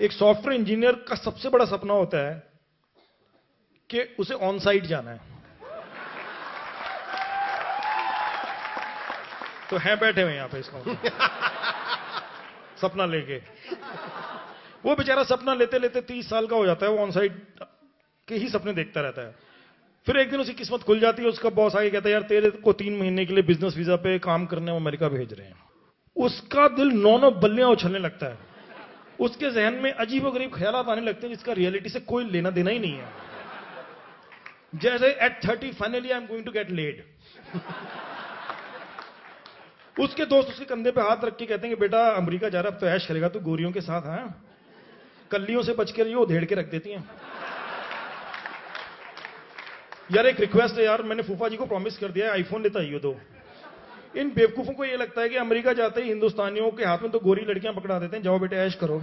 एक software engineer का सबसे बड़ा सपना होता है कि उसे ऑन साइट जाना है। तो हैं बैठे हुए यहां पे इसको सपना लेके। वो बेचारा सपना लेते लेते 30 साल का हो जाता है, वो ऑन साइट के ही सपने देखता रहता है। फिर एक दिन उसकी किस्मत खुल जाती है, उसका बॉस आके कहता है यार तेरे को 3 महीने के लिए बिजनेस वीजा पे काम करने वो अमेरिका भेज रहे हैं। उसका दिल नौ बल्लियां उछलने लगता है। उसके जहन में अजीबोगरीब ख्यालात आने लगते हैं जिसका रियलिटी से कोई लेना देना ही नहीं है। जैसे at 30 finally I am going to get laid. उसके दोस्त उसके कंधे पे हाथ रख के कहते हैं कि बेटा अमेरिका जा रहा, अब तो ऐश करेगा तू गोरियों के साथ। हाँ, कल्लियों से बच के रहियो, धेड़ के रख देती हैं। यार एक रिक्वेस्ट है यार, मैंने फूफा जी को प्रॉमिस कर दिया है आईफोन लेता ही हो दो। इन बेवकूफों को ये लगता है कि अमेरिका जाते ही हिंदुस्तानियों के हाथ में तो गोरी लड़कियां पकड़ा देते हैं, जाओ बेटे ऐश करो,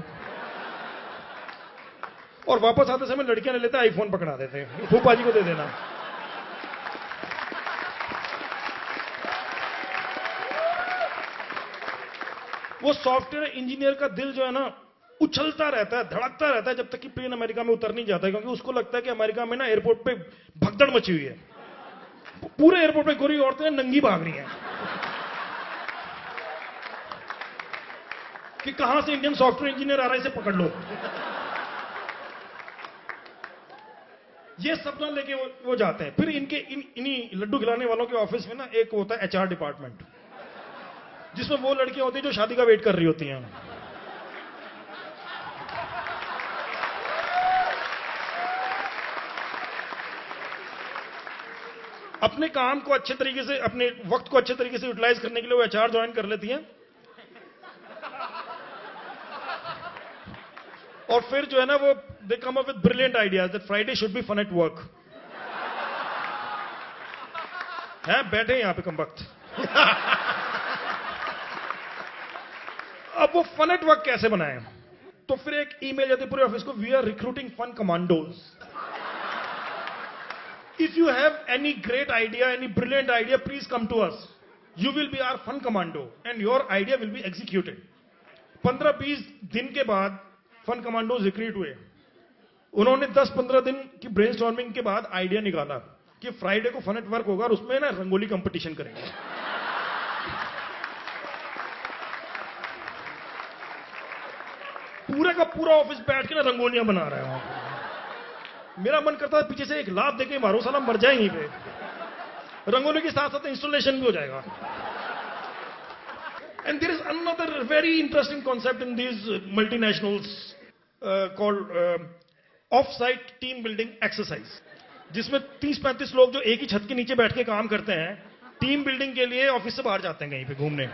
और वापस आते समय लड़कियां ले लेते हैं आईफोन पकड़ा देते हैं, फूफा जी को दे देना। वो सॉफ्टवेयर इंजीनियर का दिल जो है ना उछलता रहता है, धड़कता रहता है जब तक कि प्लेन अमेरिका में उतर नहीं जाता है, क्योंकि उसको लगता है कि अमेरिका में ना एयरपोर्ट पे भगदड़ मची हुई है। पूरे एयरपोर्ट पे गोरी औरतें नंगी भाग रही हैं कि कहां से इंडियन सॉफ्टवेयर इंजीनियर आ रहा है, इसे पकड़ लो। ये सपना लेके वो जाते हैं। फिर इनके इन्हीं लड्डू खिलाने वालों के ऑफिस में ना एक होता है एचआर डिपार्टमेंट, जिसमें वो लड़कियां होती हैं जो शादी का वेट कर रही होती हैं। अपने काम को अच्छे तरीके से, अपने वक्त को अच्छे तरीके से यूटिलाइज करने के लिए वो एचआर ज्वाइन कर लेती हैं, और फिर जो है ना वो they come up with brilliant ideas that Friday should be fun at work. हैं बैठे यहां पे कमबख्त। अब वो फन एट वर्क कैसे बनाए? तो फिर एक ईमेल जाती है पूरे ऑफिस को, we are recruiting fun commandos. If you have any great idea, any brilliant idea, please come to us, you will be our fun commando and your idea will be executed. 15-20 दिन के बाद fun commandos recruit हुए। उन्होंने 10-15 दिन की brainstorming के बाद idea निकाला कि फ्राइडे को फन एट वर्क होगा और उसमें ना रंगोली कंपटीशन करेंगे। पूरे का पूरा ऑफिस बैठ के ना रंगोलियां बना रहा है वहां पे। मेरा मन करता है पीछे से एक लात देके मारो, साला मर जाए यहीं पे। रंगोली के साथ साथ इंस्टॉलेशन भी हो जाएगा। And there is another very interesting concept in these multinationals called off site team building exercise, जिसमें 30-35 लोग जो एक ही छत के नीचे बैठ के काम करते हैं, टीम बिल्डिंग के लिए ऑफिस से बाहर जाते हैं कहीं पे घूमने।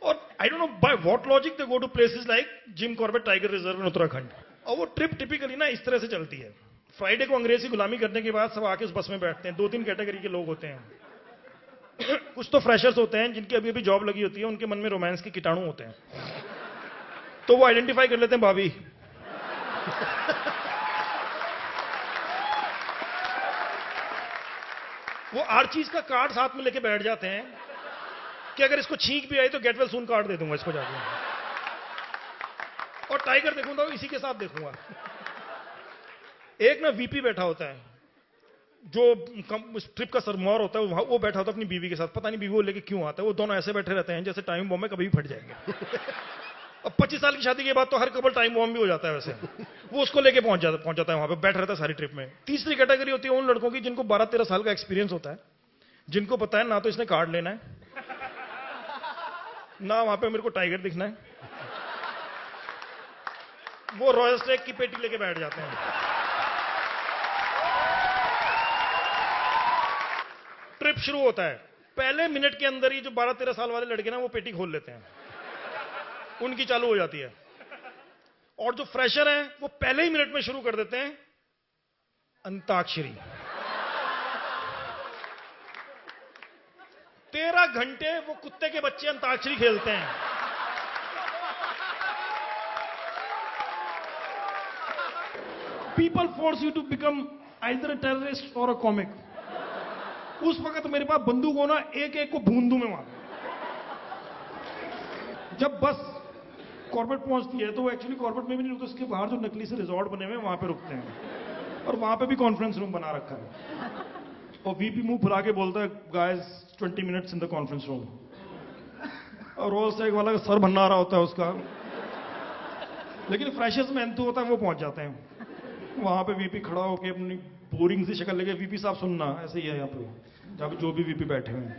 और I don't know by what logic they go to places like Jim Corbett tiger reserve in Uttarakhand. और वो ट्रिप टिपिकली ना इस तरह से चलती है। फ्राइडे को अंग्रेजी गुलामी करने के बाद सब आके उस बस में बैठते हैं। 2-3 कैटेगरी के लोग होते हैं। कुछ तो फ्रेशर्स होते हैं जिनकी अभी अभी जॉब लगी होती है, उनके मन में रोमांस के कीटाणु होते हैं, तो वो आइडेंटिफाई कर लेते हैं भाभी। वो हर चीज का कार्ड साथ में लेके बैठ जाते हैं कि अगर इसको छींक भी आई तो गेट वेल सून कार्ड दे दूंगा इसको जाके, और टाइगर देखूंगा इसी के साथ देखूंगा। एक ना वीपी बैठा होता है जो ट्रिप का सरमौर होता है, वो बैठा होता है अपनी बीवी के साथ। पता नहीं बीवी वो लेके क्यों आता है, वो दोनों ऐसे बैठे रहते हैं जैसे टाइम बॉम्ब में कभी भी फट जाएंगे। अब 25 साल की शादी के बाद तो हर कपल टाइम बॉम्ब भी हो जाता है वैसे। वो उसको लेके पहुंच जाता है वहां पे, बैठ रहता है सारी ट्रिप में। तीसरी कैटेगरी होती है उन लड़कों की जिनको 12-13 साल का एक्सपीरियंस होता है, जिनको पता है ना तो इसने कार्ड लेना है, ना वहां पे मेरे को टाइगर दिखना है। वो रॉयल स्टेक की पेटी लेके बैठ जाते हैं। ट्रिप शुरू होता है, पहले मिनट के अंदर ही जो 12-13 साल वाले लड़के ना वो पेटी खोल लेते हैं, उनकी चालू हो जाती है। और जो फ्रेशर हैं वो पहले ही मिनट में शुरू कर देते हैं अंताक्षरी। 13 घंटे वो कुत्ते के बच्चे अंताक्षरी खेलते हैं। People force you to become either a terrorist और अ कॉमिक। उस वक्त मेरे पास बंदूक होना, एक एक को भून दूं मैं वहां। जब बस कॉर्बेट पहुंचती है तो वो एक्चुअली कॉर्बेट में भी नहीं रुकते, उसके बाहर जो नकली से रिजॉर्ट बने हुए हैं वहां पे रुकते हैं, और वहां पे भी कॉन्फ्रेंस रूम बना रखा है। और वीपी मुंह फुला के बोलता है guys 20 minutes in the conference room, और रोल साइड वाला का सर भन्ना रहा होता है उसका, लेकिन फ्रेशर्स में एंथू होता है वो पहुंच जाते हैं वहां पे। वीपी खड़ा होके अपनी बोरिंग सी शक्ल लेके, वीपी साहब सुनना, ऐसे ही है यहाँ पे जहाँ पे जो भी वीपी बैठे हुए हैं।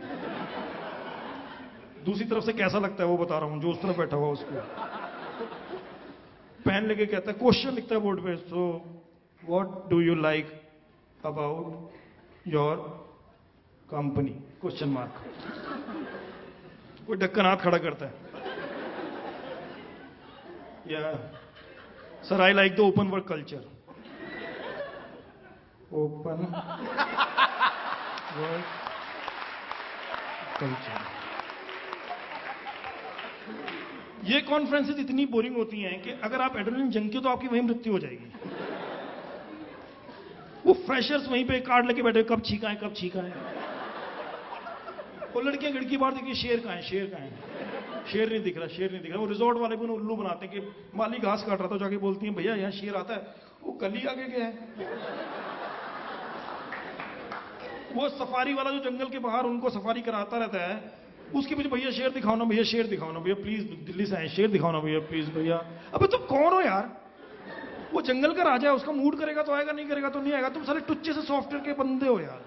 दूसरी तरफ से कैसा लगता है वो बता रहा हूँ, जो उस तरफ बैठा हुआ उसको पेन लेके कहता है, क्वेश्चन लिखता है बोर्ड पे, so what do you like about your company, question mark. कोई ढक्कन हाथ खड़ा करता है, या sir I like the open work culture, open work culture. ये कॉन्फ्रेंसेस इतनी बोरिंग होती हैं कि अगर आप एड्रेनलिन जंकी हो तो आपकी वहीं मृत्यु हो जाएगी। वो फ्रेशर्स वहीं पे कार्ड लेके बैठे, कब छीका है, कब छीका है। वो लड़कियां खिड़की बाहर देखिए, शेर कहाँ है, शेर कहाँ है, शेर नहीं दिख रहा, शेर नहीं दिख रहा। वो रिजॉर्ट वाले भी उन्हें उल्लू बनाते हैं कि माली घास काट रहा था, जाके बोलती हैं भैया यहाँ शेर आता है, वो कल ही आगे गया है। वो सफारी वाला जो जंगल के बाहर उनको सफारी कराता रहता है, उसके पीछे भैया शेर दिखाओ ना, भैया शेर दिखाओ ना, भैया प्लीज दिल्ली से आए, शेर दिखाओ ना भैया प्लीज भैया। अबे तुम कौन हो यार? वो जंगल का राजा है, उसका मूड करेगा तो आएगा, नहीं करेगा तो नहीं आएगा। तुम सारे टुच्चे से सॉफ्टवेयर के बंदे हो यार।